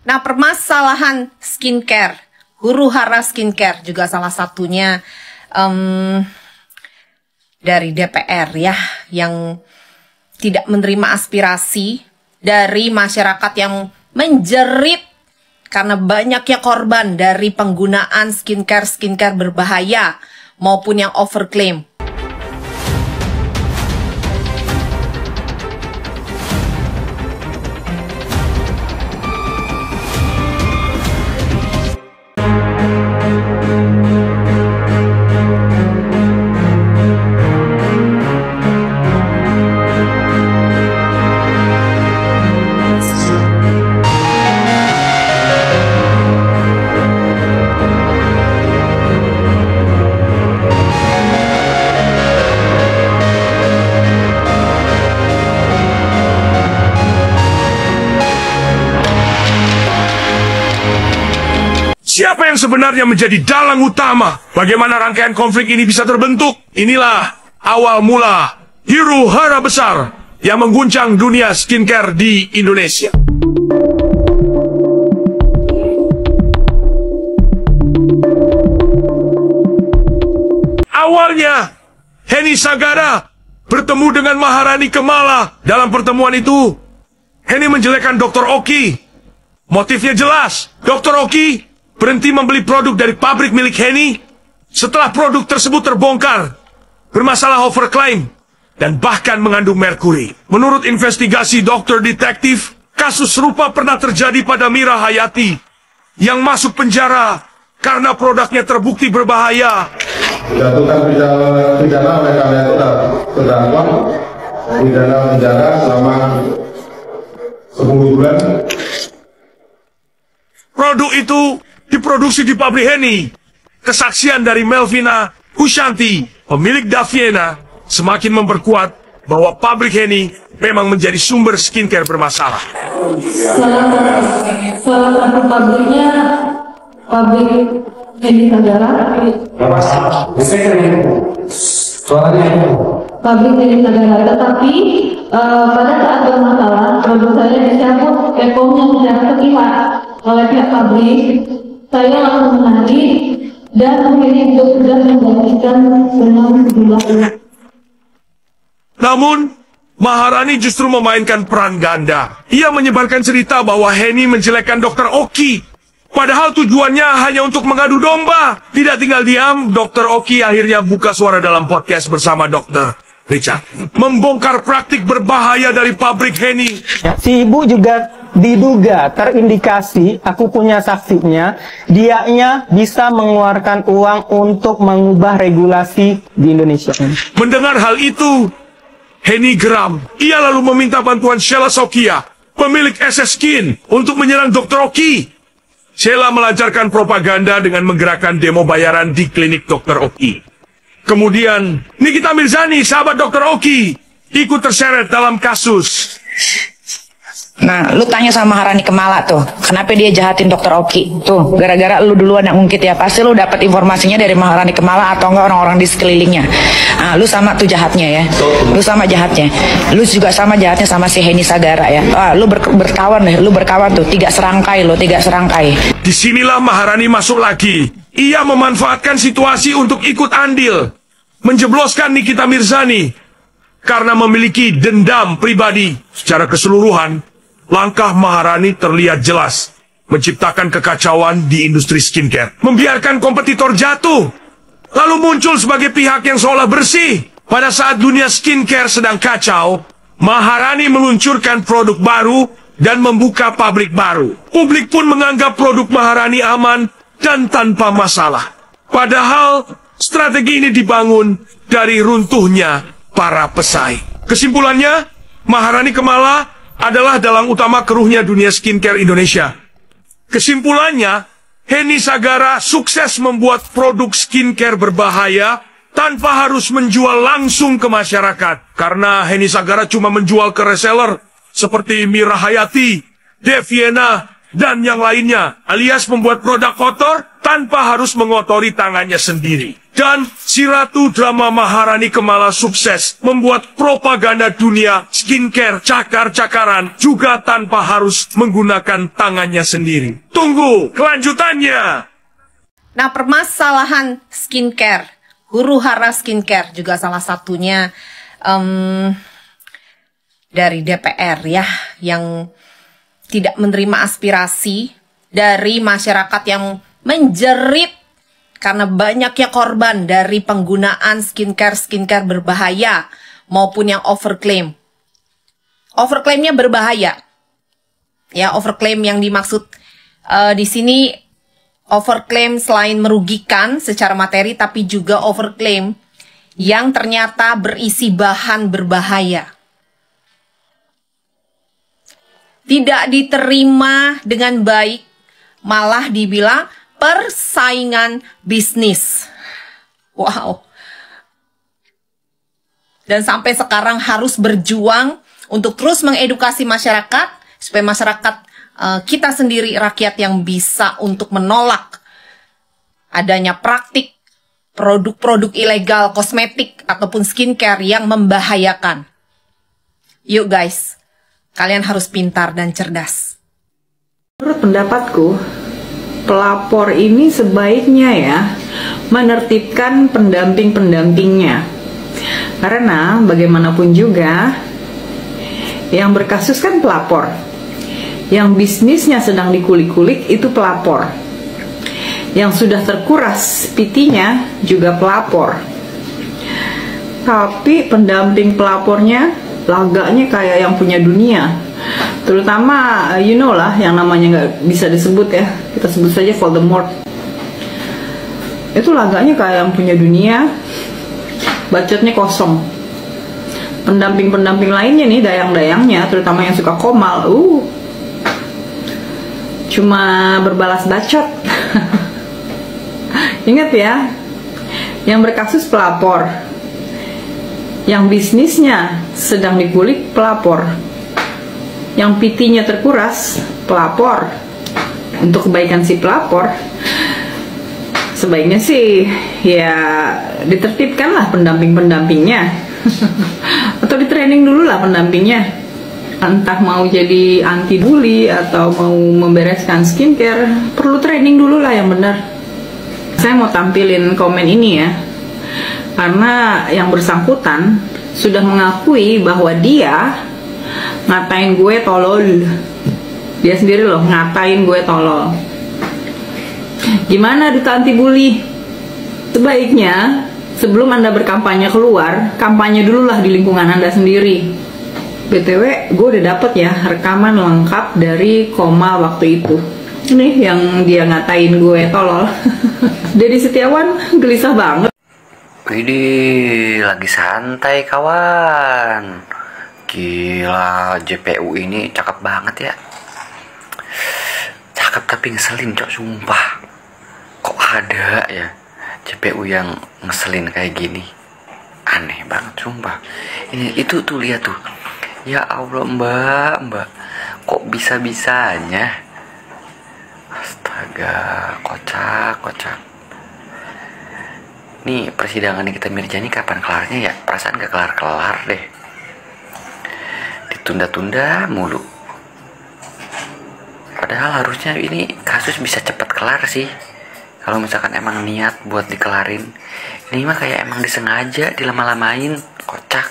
Nah, permasalahan skincare, huru hara skincare juga salah satunya dari DPR ya, yang tidak menerima aspirasi dari masyarakat yang menjerit karena banyaknya korban dari penggunaan skincare berbahaya maupun yang overclaim. Siapa yang sebenarnya menjadi dalang utama? Bagaimana rangkaian konflik ini bisa terbentuk? Inilah awal mula huru hara besar yang mengguncang dunia skincare di Indonesia. Awalnya, Henny Sagara bertemu dengan Maharani Kemala. Dalam pertemuan itu, Henny menjelekkan Dr. Oki. Motifnya jelas, Dr. Oki berhenti membeli produk dari pabrik milik Henny setelah produk tersebut terbongkar, bermasalah overclaim, dan bahkan mengandung merkuri. Menurut investigasi dokter detektif, kasus serupa pernah terjadi pada Mira Hayati yang masuk penjara karena produknya terbukti berbahaya. Dijatuhkan pidana oleh kalian terdakwa pidana penjara selama 10 bulan. Produk itu diproduksi di pabrik Henny. Kesaksian dari Melvina Husyanti, pemilik Daviena, semakin memperkuat bahwa pabrik Henny memang menjadi sumber skincare bermasalah. Salah satu pabriknya pabrik Henny Sagara. Pabrik Henny Sagara, tetapi pada saat bermasalah produk saya dicabut, PO-nya tidak terlihat oleh pihak pabrik. Saya langsung menarik dan mengirim sudah menggantikan dengan sejumlah uang. Namun, Maharani justru memainkan peran ganda. Ia menyebarkan cerita bahwa Henny menjelekkan Dr. Oki. Padahal tujuannya hanya untuk mengadu domba. Tidak tinggal diam, Dr. Oki akhirnya buka suara dalam podcast bersama Dr. Richard. Membongkar praktik berbahaya dari pabrik Henny. Si ibu juga diduga terindikasi, aku punya saksinya, dianya bisa mengeluarkan uang untuk mengubah regulasi di Indonesia. Mendengar hal itu, Henny geram. Ia lalu meminta bantuan Sheila Sokia, pemilik SS Skin, untuk menyerang Dr. Oki. Sheila melancarkan propaganda dengan menggerakkan demo bayaran di klinik Dr. Oki. Kemudian, Nikita Mirzani, sahabat Dr. Oki, ikut terseret dalam kasus. Nah, lu tanya sama Maharani Kemala tuh, kenapa dia jahatin Dr. Oki? Tuh, gara-gara lu duluan yang ungkit ya. Pasti lu dapat informasinya dari Maharani Kemala atau enggak orang-orang di sekelilingnya. Nah, lu sama tuh jahatnya ya. Lu sama jahatnya. Lu juga sama jahatnya sama si Henny Sagara ya. Lu berkawan deh, lu berkawan tuh, 3 serangkai lo, 3 serangkai. Disinilah Maharani masuk lagi. Ia memanfaatkan situasi untuk ikut andil, menjebloskan Nikita Mirzani karena memiliki dendam pribadi. Secara keseluruhan, langkah Maharani terlihat jelas menciptakan kekacauan di industri skincare, membiarkan kompetitor jatuh, lalu muncul sebagai pihak yang seolah bersih. Pada saat dunia skincare sedang kacau, Maharani meluncurkan produk baru dan membuka pabrik baru. Publik pun menganggap produk Maharani aman dan tanpa masalah. Padahal strategi ini dibangun dari runtuhnya para pesaing. Kesimpulannya, Maharani Kemala adalah dalang utama keruhnya dunia skincare Indonesia. Kesimpulannya, Henny Sagara sukses membuat produk skincare berbahaya tanpa harus menjual langsung ke masyarakat. Karena Henny Sagara cuma menjual ke reseller seperti Mira Hayati, Daviena, dan yang lainnya, alias membuat produk kotor tanpa harus mengotori tangannya sendiri. Dan si Ratu Drama Maharani Kemala sukses membuat propaganda dunia skincare cakar-cakaran juga tanpa harus menggunakan tangannya sendiri. Tunggu kelanjutannya! Nah, permasalahan skincare, huru hara skincare juga salah satunya dari DPR ya, yang tidak menerima aspirasi dari masyarakat yang menjerit karena banyaknya korban dari penggunaan skincare berbahaya maupun yang overclaim. Overclaimnya berbahaya. Ya, overclaim yang dimaksud di sini overclaim selain merugikan secara materi, tapi juga overclaim yang ternyata berisi bahan berbahaya. Tidak diterima dengan baik, malah dibilang persaingan bisnis. Wow. Dan sampai sekarang harus berjuang untuk terus mengedukasi masyarakat, supaya masyarakat kita sendiri, rakyat, yang bisa untuk menolak adanya praktik produk-produk ilegal, kosmetik, ataupun skincare yang membahayakan. Yuk guys, kalian harus pintar dan cerdas. Menurut pendapatku, pelapor ini sebaiknya ya menertibkan pendamping-pendampingnya. Karena bagaimanapun juga yang berkasus kan pelapor. Yang bisnisnya sedang dikulik-kulik itu pelapor. Yang sudah terkuras PT-nya juga pelapor. Tapi pendamping pelapornya lagaknya kayak yang punya dunia. Terutama you know lah, yang namanya nggak bisa disebut ya, kita sebut saja Voldemort. Itu lagaknya kayak yang punya dunia, bacotnya kosong. Pendamping-pendamping lainnya nih, dayang-dayangnya, terutama yang suka komal, cuma berbalas bacot. Ingat ya, yang berkasus pelapor, yang bisnisnya sedang dikulik pelapor, yang PT-nya terkuras pelapor. Untuk kebaikan si pelapor, sebaiknya sih ya ditertibkanlah pendamping-pendampingnya. Atau di training dulu lah pendampingnya, entah mau jadi anti bully atau mau membereskan skincare, perlu training dulu lah yang benar. Saya mau tampilin komen ini ya, karena yang bersangkutan sudah mengakui bahwa dia ngatain gue tolol. Dia sendiri loh ngatain gue tolol. Gimana duta anti bully? Sebaiknya sebelum Anda berkampanye keluar, kampanye dulu lah di lingkungan Anda sendiri. BTW, gue udah dapet ya rekaman lengkap dari Koma waktu itu. Ini yang dia ngatain gue tolol. Dedi Setiawan gelisah banget. Widih, lagi santai kawan. Gila, JPU ini cakep banget ya. Cakep tapi ngeselin cok, sumpah. Kok ada ya JPU yang ngeselin kayak gini? Aneh banget sumpah. Ini itu tuh lihat tuh. Ya Allah mbak, kok bisa-bisanya? Astaga, kocak. Nih persidangan Nikita Mirzani kapan kelarnya ya? Perasaan gak kelar-kelar deh. Ditunda-tunda mulu. Padahal harusnya ini kasus bisa cepat kelar sih. Kalau misalkan emang niat buat dikelarin. Ini mah kayak emang disengaja dilama-lamain. Kocak.